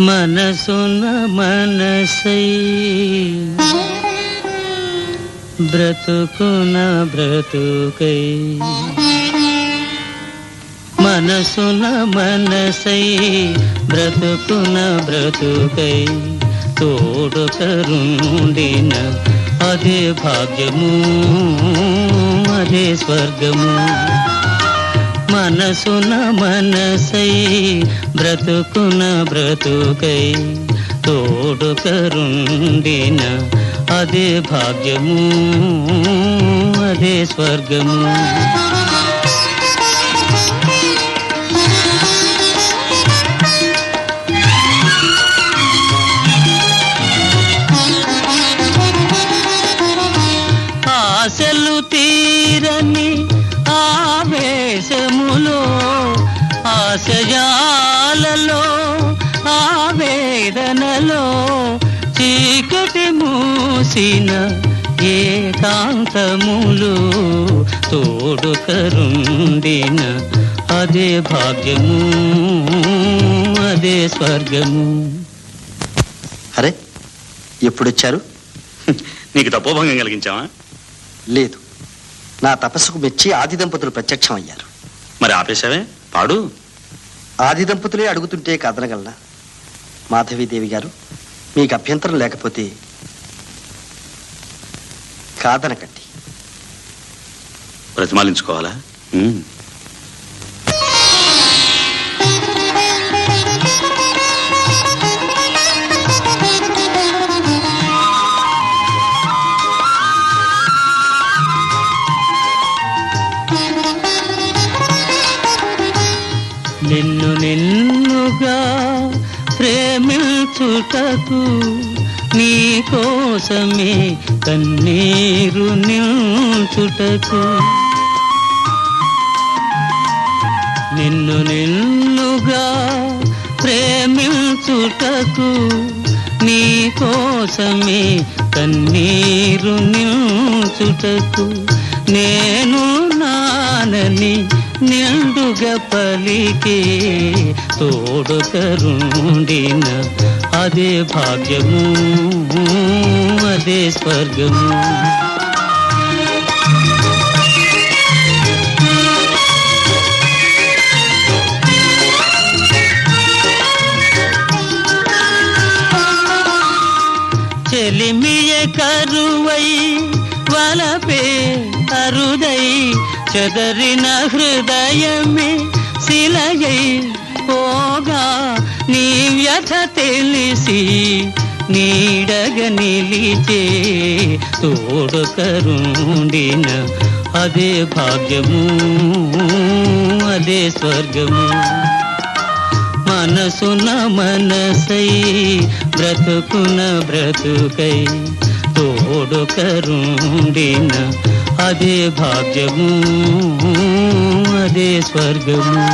మనసున మనసై బ్రతుకున బ్రతుకై మనసున మనసై బ్రతుకున బ్రతుకై తోడుకరుండిన అదే భాగ్యము అదే స్వర్గము మనసున మనసై బ్రతుకున బ్రతుకై తోడుకరుండిన అదే భాగ్యము అదే స్వర్గము ఆశలు తీరని ఆవేశములో ఆశయాలలో ఆవేదనలో చీకటి మూసిన ఏకాంతములు తోడుకరుండిన అదే భాగ్యము అదే స్వర్గము. అరే ఎప్పుడొచ్చారు? నీకు తపోభంగం కలిగించావా? లేదు, నా తపస్సుకు మెచ్చి ఆది దంపతులు ప్రత్యక్షం అయ్యారు. మరి ఆపేశావే? పాడు. ఆది దంపతులే అడుగుతుంటే కాదనగలనా? మాధవీదేవి గారు, మీకు అభ్యంతరం లేకపోతే కాదనకండి. ప్రతిమాలించుకోవాలా? నిన్ను నిన్నుగా ప్రేమించుటకు నీ కోసమే కన్నీరు నిల్చుటకు నిన్ను నిన్నుగా ప్రేమించుటకు నీ కోసమే కన్నీరు నిల్చుటకు నేను నానని నిండుగా పలికే తోడుకరుండిన అదే భాగ్యము అదే స్వర్గము. చెలిమియ కరువై వలపే అరుదై చెదరిన హృదయమే శిలయై పోగా నీ వ్యథ తెలిసి నీడగ నిలిచే తోడుకరుండిన అదే భాగ్యము అదే స్వర్గము. మనసున మనసై బ్రతుకున బ్రతుకై తోడుకరుండిన అదే భాగ్యము అదే స్వర్గము.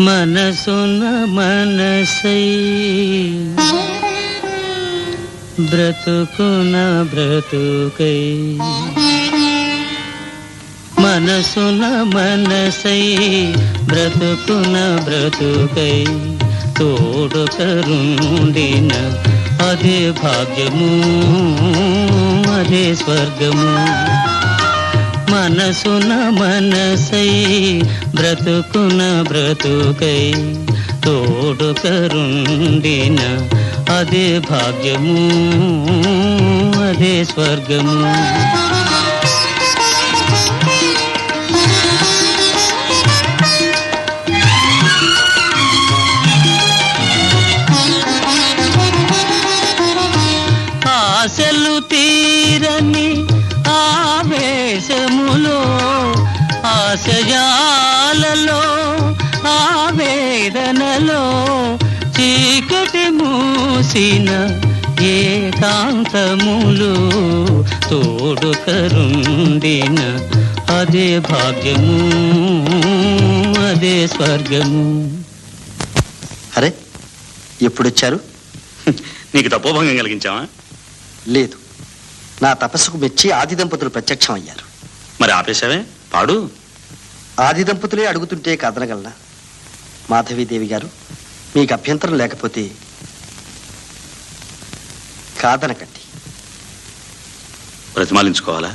మనసున మనసై బ్రతుకున బ్రతుకై మనసున మనసై బ్రతుకున బ్రతుకై తోడుకరుండిన అదే భాగ్యము అదే స్వర్గము. మనసున మనసై బ్రతుకున బ్రతుకై తోడుకరుండిన అదే భాగ్యము అదే స్వర్గము. ఆశలు తీరని ఆవేశములో ఆశయాలలో ఆవేదనలో ఎదలో చీకటి మూసిన ఏకాంతములు తోడు కరుండిన అదే భాగ్యము, అదే స్వర్గము. అరే ఎప్పుడొచ్చారు? నీకు తపోభంగం కలిగించావా? లేదు, నా తపస్సుకు మెచ్చి ఆది దంపతులు ప్రత్యక్షం అయ్యారు. మరి ఆపేశావే? పాడు. ఆది దంపతులే అడుగుతుంటే కాదనగలనా? మాధవీదేవి గారు, మీకు అభ్యంతరం లేకపోతే కాదనకండి. బ్రతిమాలించుకోవాలా?